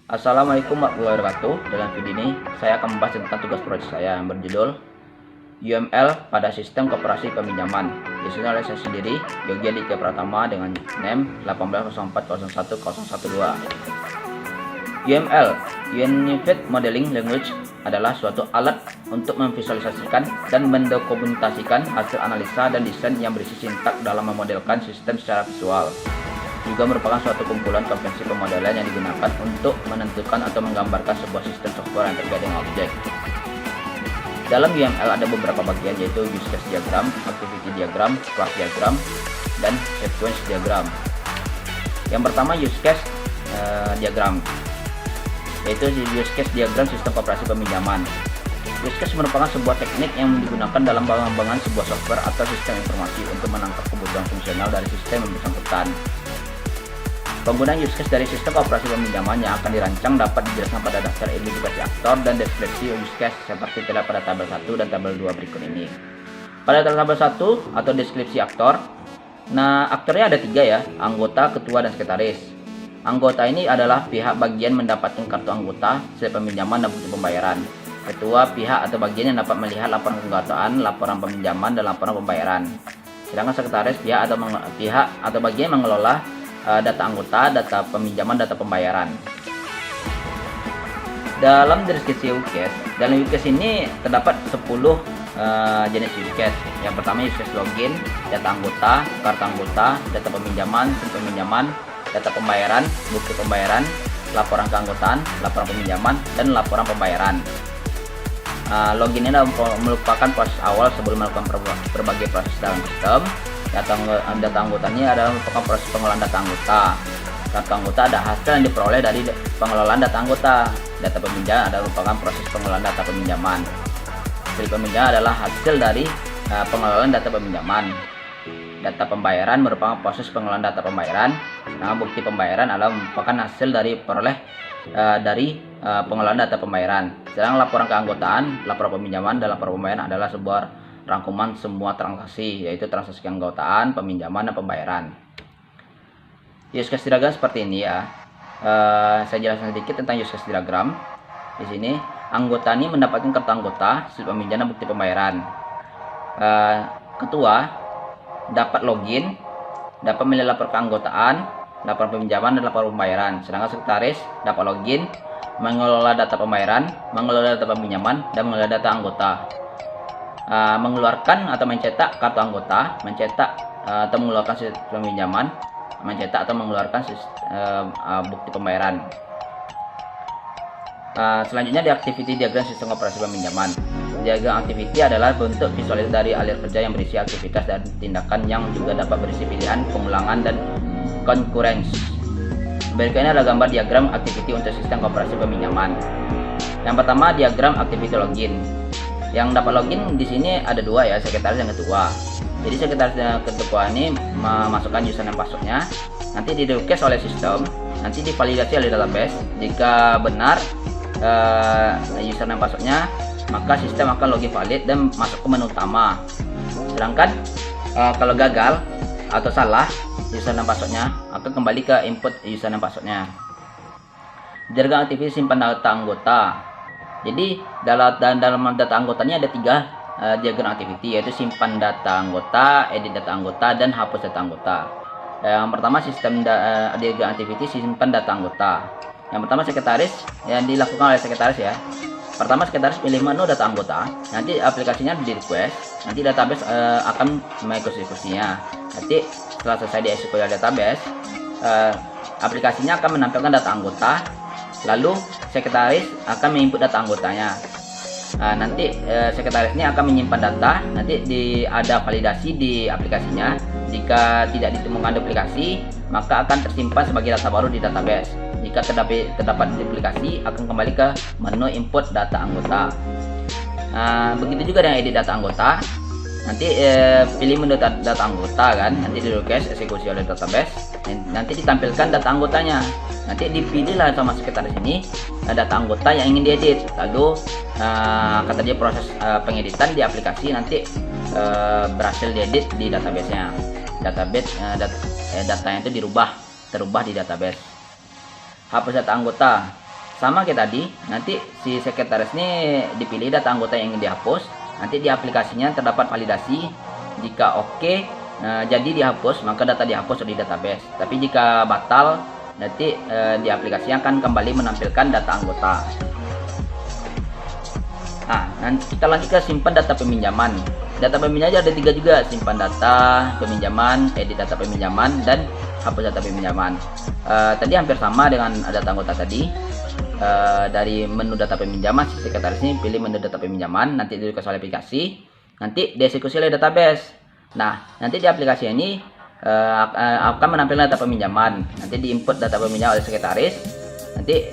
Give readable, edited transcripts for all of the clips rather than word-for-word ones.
Assalamualaikum warahmatullahi wabarakatuh. Dalam video ini saya akan membahas tentang tugas proyek saya yang berjudul UML pada sistem koperasi peminjaman. Disusun oleh saya sendiri, Yogi Aditya Pratama, dengan NEM 180401012. UML, Unified Modeling Language, adalah suatu alat untuk memvisualisasikan dan mendokumentasikan hasil analisa dan desain yang berisi sintak dalam memodelkan sistem secara visual. Juga merupakan suatu kumpulan konvensi pemodelan yang digunakan untuk menentukan atau menggambarkan sebuah sistem software yang terkait dengan objek. Dalam UML ada beberapa bagian, yaitu use case diagram, activity diagram, class diagram, dan sequence diagram. Yang pertama, use case diagram, yaitu use case diagram sistem koperasi peminjaman. Use case merupakan sebuah teknik yang digunakan dalam pengembangan sebuah software atau sistem informasi untuk menangkap kebutuhan fungsional dari sistem yang bersangkutan. Penggunaan use case dari sistem operasi peminjaman yang akan dirancang dapat dijelaskan pada daftar identifikasi aktor dan deskripsi use case seperti terlihat pada tabel 1 dan tabel 2 berikut ini. Pada tabel 1 atau deskripsi aktor, aktornya ada 3 ya, anggota, ketua, dan sekretaris. Anggota ini adalah pihak bagian mendapatkan kartu anggota, slip peminjaman, dan bukti pembayaran. Ketua, pihak atau bagian yang dapat melihat laporan keanggotaan, laporan peminjaman, dan laporan pembayaran. Sedangkan sekretaris pihak atau bagian mengelola data anggota, data peminjaman, data pembayaran. Dalam deskripsi use case, dalam use case ini terdapat 10 jenis use case. Yang pertama use case login, data anggota, kartu anggota, data peminjaman, slip peminjaman, data pembayaran, bukti pembayaran, laporan keanggotaan, laporan peminjaman, dan laporan pembayaran. Login ini merupakan proses awal sebelum melakukan berbagai proses dalam sistem. Data anggotanya adalah merupakan proses pengelolaan data anggota. Kartu anggota ada hasil yang diperoleh dari pengelolaan data anggota. Data peminjaman adalah merupakan proses pengelolaan data peminjaman. Slip peminjaman adalah hasil dari pengelolaan data peminjaman. Data pembayaran merupakan proses pengelolaan data pembayaran. Bukti pembayaran adalah merupakan hasil dari pengelolaan data pembayaran. Sedangkan laporan keanggotaan, laporan peminjaman, dan laporan pembayaran adalah sebuah rangkuman semua transaksi, yaitu transaksi keanggotaan, peminjaman, dan pembayaran. Use case diagram seperti ini ya. Saya jelaskan sedikit tentang use case diagram. Di sini anggota ini mendapatkan kartu anggota, slip peminjaman, dan bukti pembayaran. Ketua dapat login, dapat melihat laporan keanggotaan, laporan peminjaman, dan laporan pembayaran. Sedangkan sekretaris dapat login, mengelola data pembayaran, mengelola data peminjaman, dan mengelola data anggota. Mengeluarkan atau mencetak kartu anggota, mencetak atau mengeluarkan sistem peminjaman, mencetak atau mengeluarkan bukti pembayaran. Selanjutnya di activity diagram sistem operasi peminjaman. Diagram activity adalah bentuk visualisasi dari alir kerja yang berisi aktivitas dan tindakan yang juga dapat berisi pilihan, pengulangan, dan concurrence. Berikutnya adalah gambar diagram activity untuk sistem operasi peminjaman. Yang pertama, diagram activity login. Yang dapat login di sini ada 2 ya, sekretaris dan ketua. Jadi sekretaris dan ketua ini memasukkan username passwordnya, nanti di request oleh sistem, nanti divalidasi oleh database. Jika benar username passwordnya, maka sistem akan login valid dan masuk ke menu utama. Sedangkan kalau gagal atau salah username passwordnya, akan kembali ke input username passwordnya. Diagram aktivitas simpan data anggota. Jadi dalam data anggotanya ada 3 diagram activity, yaitu simpan data anggota, edit data anggota, dan hapus data anggota. Yang pertama sistem diagram activity simpan data anggota. Yang pertama sekretaris, yang dilakukan oleh sekretaris ya. Pertama sekretaris pilih menu data anggota, nanti aplikasinya di request, nanti database akan mengeksekusinya. Nanti setelah selesai dieksekusi oleh database, aplikasinya akan menampilkan data anggota. Lalu sekretaris akan menginput data anggotanya. Nanti sekretaris ini akan menyimpan data. Nanti ada validasi di aplikasinya. Jika tidak ditemukan duplikasi, maka akan tersimpan sebagai data baru di database. Jika terdapat duplikasi, akan kembali ke menu input data anggota. Begitu juga dengan edit data anggota. Nanti pilih menu data anggota kan. Nanti di request eksekusi oleh database. Nanti ditampilkan data anggotanya. Nanti dipilihlah sama sekretaris ini data anggota yang ingin diedit. Lalu kata dia proses pengeditan di aplikasi nanti berhasil diedit di database-nya. Datanya itu terubah di database. Hapus data anggota. sama kayak tadi, nanti si sekretaris ini dipilih data anggota yang ingin dihapus. Nanti di aplikasinya terdapat validasi. Jika oke, jadi dihapus, maka data dihapus di database. Tapi jika batal, nanti di aplikasinya akan kembali menampilkan data anggota. Nah, nanti kita lanjut ke simpan data peminjaman. Data peminjaman ada 3 juga: simpan data peminjaman, edit data peminjaman, dan hapus data peminjaman. Tadi hampir sama dengan data anggota tadi. Dari menu data peminjaman, si sekretaris ini pilih menu data peminjaman, nanti ditulis oleh aplikasi, nanti dieksekusi oleh database. Nah, nanti di aplikasi ini akan menampilkan data peminjaman, nanti diinput data peminjaman oleh sekretaris. Nanti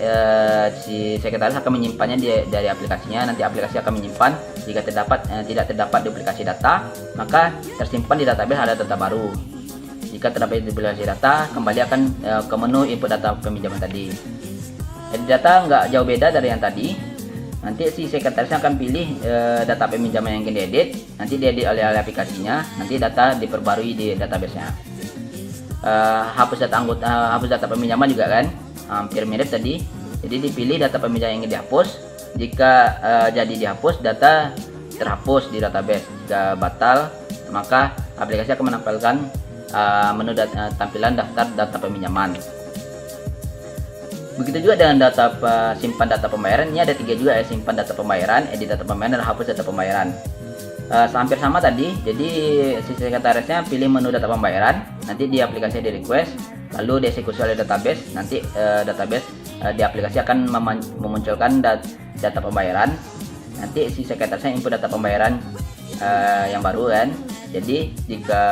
si sekretaris akan menyimpannya dari aplikasinya. Nanti aplikasi akan menyimpan. Jika tidak terdapat duplikasi data, maka tersimpan di database ada data baru. Jika terdapat duplikasi data, kembali akan ke menu input data peminjaman tadi. Jadi data nggak jauh beda dari yang tadi. Nanti si sekretarisnya akan pilih data peminjaman yang ingin diedit. Nanti diedit oleh aplikasinya. Nanti data diperbarui di database-nya. Hapus data anggota, hapus data peminjaman juga kan, hampir mirip tadi. Jadi dipilih data peminjaman yang ingin dihapus. Jika jadi dihapus, data terhapus di database. Jika batal, maka aplikasi akan menampilkan menu tampilan daftar data peminjaman. Begitu juga dengan data simpan data pembayaran. Ini ada 3 juga ya: simpan data pembayaran, edit data pembayaran, dan hapus data pembayaran. Hampir sama tadi. Jadi si sekretarisnya pilih menu data pembayaran, nanti di aplikasi di request, lalu dieksekusi oleh database. Nanti database di aplikasi akan memunculkan data pembayaran. Nanti si sekretarisnya input data pembayaran yang baru kan. Jadi jika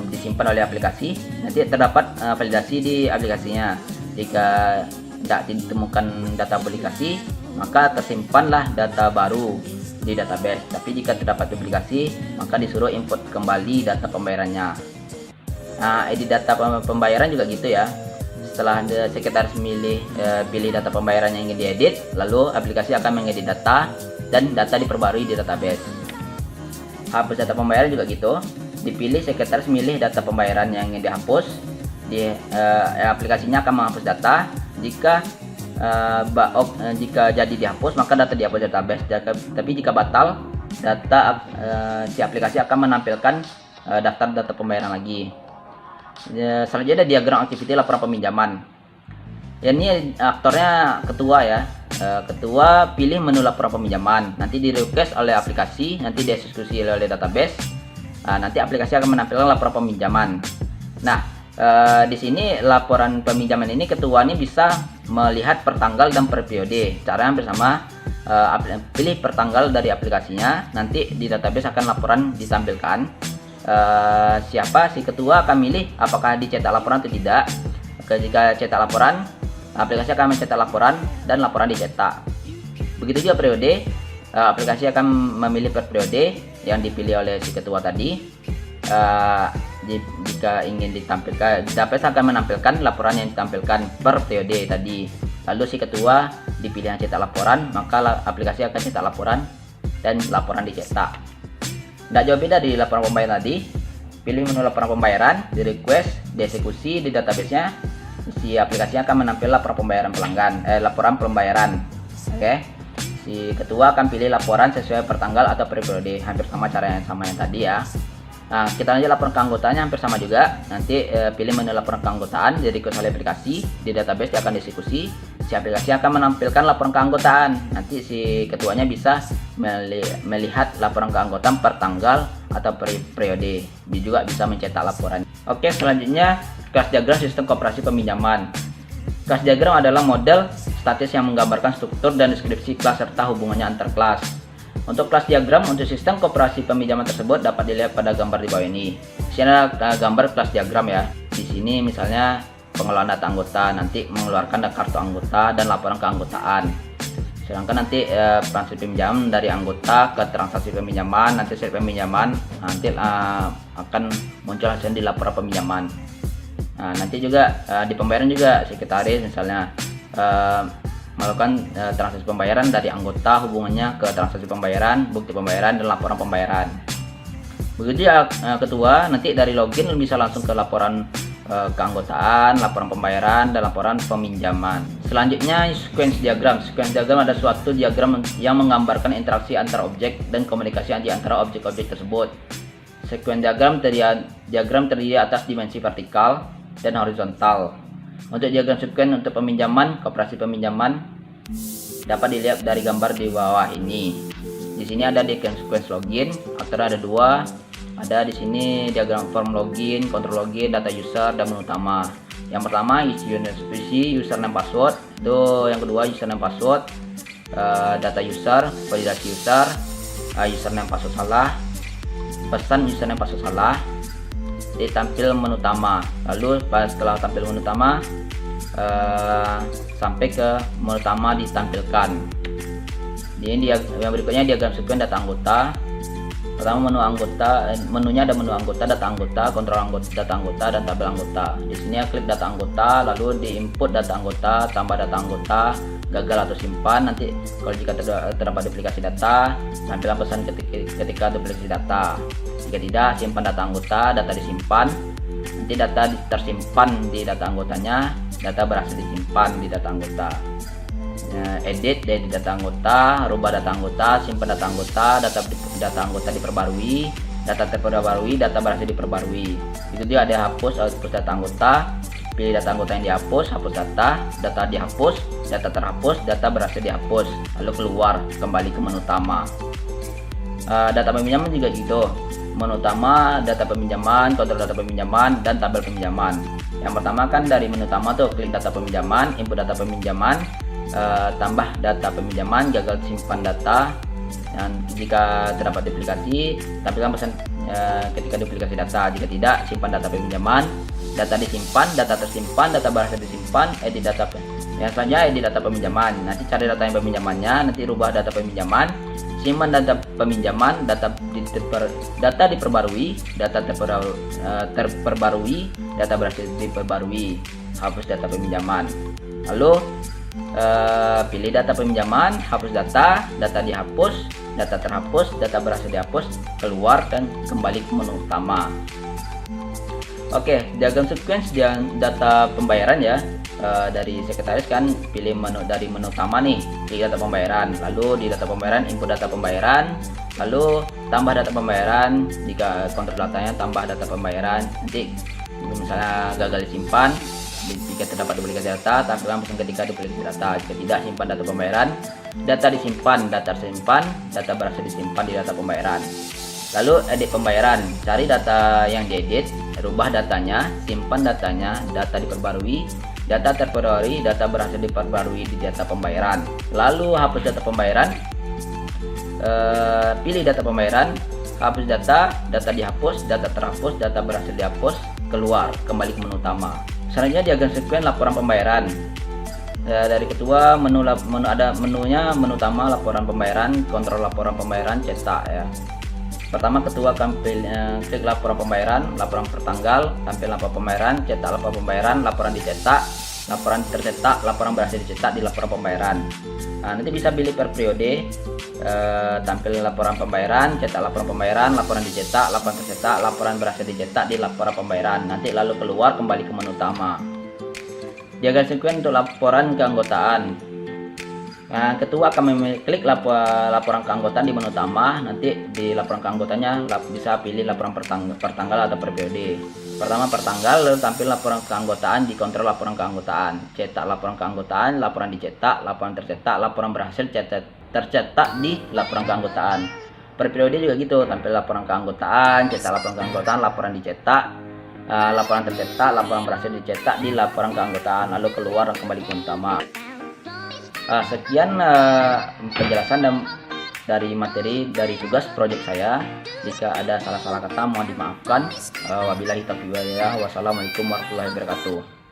disimpan oleh aplikasi, nanti terdapat validasi di aplikasinya. Jika tidak ditemukan data aplikasi, maka tersimpanlah data baru di database. Tapi jika terdapat duplikasi, maka disuruh input kembali data pembayarannya. Nah, edit data pembayaran juga gitu ya. Setelah sekretaris pilih data pembayaran yang ingin diedit, lalu aplikasi akan mengedit data dan data diperbarui di database. Hapus data pembayaran juga gitu. Dipilih sekretaris milih data pembayaran yang ingin dihapus. Aplikasinya akan menghapus data. Jika jadi dihapus, maka data dihapus database. Tapi jika batal, data si aplikasi akan menampilkan daftar data pembayaran lagi. Selanjutnya ada diagram activity laporan peminjaman. Ini aktornya ketua ya. Ketua pilih menu laporan peminjaman, nanti di request oleh aplikasi, nanti dieksekusi oleh database. Nanti aplikasi akan menampilkan laporan peminjaman. Nah, di sini laporan peminjaman ini ketua ini bisa melihat per tanggal dan per periode. Caranya hampir sama. Pilih per tanggal dari aplikasinya, nanti di database akan laporan ditampilkan. Si ketua akan milih apakah dicetak laporan atau tidak. Jika cetak laporan, aplikasi akan mencetak laporan dan laporan dicetak. Begitu juga periode. Aplikasi akan memilih per periode yang dipilih oleh si ketua tadi. Jika ingin ditampilkan, database akan menampilkan laporan yang ditampilkan per periode tadi. Lalu si ketua dipilih yang cetak laporan, maka aplikasi akan cetak laporan dan laporan dicetak. Tidak jauh beda di laporan pembayaran tadi. Pilih menu laporan pembayaran, di request, dieksekusi di database-nya. Si aplikasi akan menampilkan laporan pembayaran pelanggan, laporan pembayaran. Oke. Si ketua akan pilih laporan sesuai per tanggal atau per periode. Hampir sama cara yang sama yang tadi ya. Nah, kita lanjut laporan keanggotaannya, hampir sama juga. Nanti pilih menu laporan keanggotaan, jadi request oleh aplikasi. Di database dia akan dieksekusi. Si aplikasi akan menampilkan laporan keanggotaan. Nanti si ketuanya bisa melihat laporan keanggotaan per tanggal atau per periode. Dia juga bisa mencetak laporan. Oke, selanjutnya kelas diagram sistem koperasi peminjaman. Kelas diagram adalah model statis yang menggambarkan struktur dan deskripsi kelas serta hubungannya antar kelas. Untuk kelas diagram untuk sistem koperasi peminjaman tersebut dapat dilihat pada gambar di bawah ini. Di sini ada gambar kelas diagram ya. Di sini misalnya pengelolaan data anggota, nanti mengeluarkan kartu anggota dan laporan keanggotaan. Sedangkan nanti transaksi peminjaman dari anggota ke transaksi peminjaman, nanti slip peminjaman, nanti akan muncul hasilnya di laporan peminjaman. Nah, nanti juga di pembayaran juga sekretaris misalnya melakukan transaksi pembayaran dari anggota, hubungannya ke transaksi pembayaran, bukti pembayaran, dan laporan pembayaran. Begitu ya ketua, nanti dari login bisa langsung ke laporan keanggotaan, laporan pembayaran, dan laporan peminjaman. Selanjutnya sequence diagram. Sequence diagram adalah suatu diagram yang menggambarkan interaksi antar objek dan komunikasi di antara objek-objek tersebut. Sequence diagram terdiri atas dimensi vertikal dan horizontal. Untuk diagram sequence untuk peminjaman, koperasi peminjaman dapat dilihat dari gambar di bawah ini. Di sini ada diagram sequence login, aktor ada dua. Ada di sini diagram form login, kontrol login, data user, dan menu utama. Yang pertama isi username password. Itu yang kedua username password, data user, validasi user, username password salah, pesan username password salah. Ditampil menu utama. Lalu setelah tampil menu utama, sampai ke menu utama ditampilkan. Ini yang berikutnya diagram sequence data anggota. Pertama menu anggota, menunya ada menu anggota, data anggota, kontrol anggota, data anggota, dan tabel anggota. Di sini klik data anggota, lalu diinput data anggota, tambah data anggota, gagal atau simpan. Nanti kalau jika terdapat duplikasi data, tampilan pesan ketika duplikasi data. Jika tidak, simpan data anggota, data disimpan. Nanti data tersimpan di data anggotanya, data berhasil disimpan di data anggota. Edit dari data anggota, rubah data anggota, simpan data anggota, data anggota diperbarui, data terperbarui, data berhasil diperbarui. Itu dia ada hapus data anggota, pilih data anggota yang dihapus, hapus data dihapus, data terhapus, data berhasil dihapus, lalu keluar kembali ke menu utama. Data peminjaman juga gitu, menu utama, data peminjaman, kontrol data peminjaman, dan tabel peminjaman. Yang pertama kan dari menu utama tuh, klik data peminjaman, input data peminjaman, tambah data peminjaman, gagal simpan data, dan jika terdapat duplikasi tampilkan pesan ketika duplikasi data. Jika tidak, simpan data peminjaman, data disimpan, data tersimpan, data berhasil disimpan, edit data. Yang selanjutnya edit data peminjaman. Nanti cari data yang peminjamannya, nanti rubah data peminjaman, simpan data peminjaman, data diperbarui, data terperbarui, data berhasil diperbarui, hapus data peminjaman. Lalu pilih data peminjaman, hapus data dihapus, data terhapus, data berhasil dihapus, keluar dan kembali ke menu utama. Oke, diagram sequence dan data pembayaran ya. Dari sekretaris kan pilih dari menu utama nih, pilih data pembayaran, lalu di data pembayaran input data pembayaran, lalu tambah data pembayaran. Jika kontrol datanya tambah data pembayaran, nanti misalnya gagal disimpan. Jika terdapat duplikasi data, tampilkan pesan ketika duplikasi data. Jika tidak, simpan data pembayaran, data disimpan, data tersimpan, data berhasil disimpan di data pembayaran. Lalu edit pembayaran, cari data yang diedit, rubah datanya, simpan datanya, data diperbarui, data terperbarui, data berhasil diperbarui di data pembayaran. Lalu hapus data pembayaran, pilih data pembayaran, hapus data dihapus, data terhapus, data berhasil dihapus, keluar kembali ke menu utama. Selanjutnya diagram sequence laporan pembayaran. Dari ketua menu ada menunya, menu utama laporan pembayaran, kontrol laporan pembayaran, cetak ya. Pertama ketua klik laporan pembayaran, laporan per tanggal, tampil laporan pembayaran, cetak laporan pembayaran, laporan dicetak, laporan tercetak, laporan berhasil dicetak di laporan pembayaran. Nanti bisa pilih per periode, tampil laporan pembayaran, cetak laporan pembayaran, laporan dicetak, laporan tercetak, laporan berhasil dicetak di laporan pembayaran. Nanti lalu keluar kembali ke menu utama. Diagram sequence untuk laporan keanggotaan. Ketua akan mengklik laporan keanggotaan di menu utama. Nanti di laporan keanggotaannya bisa pilih laporan per tanggal atau per periode. Pertama per tanggal, lalu tampil laporan keanggotaan, dikontrol laporan keanggotaan, cetak laporan keanggotaan, laporan dicetak, laporan tercetak, laporan berhasil tercetak di laporan keanggotaan. Per periode juga gitu, tampil laporan keanggotaan, cetak laporan keanggotaan, laporan dicetak, laporan tercetak, laporan berhasil dicetak di laporan keanggotaan, lalu keluar dan kembali ke utama. Sekian penjelasan dari materi dari tugas proyek saya. Jika ada salah-salah kata mohon dimaafkan. Wabillahi taufiq wal hidayah. Wassalamualaikum warahmatullahi wabarakatuh.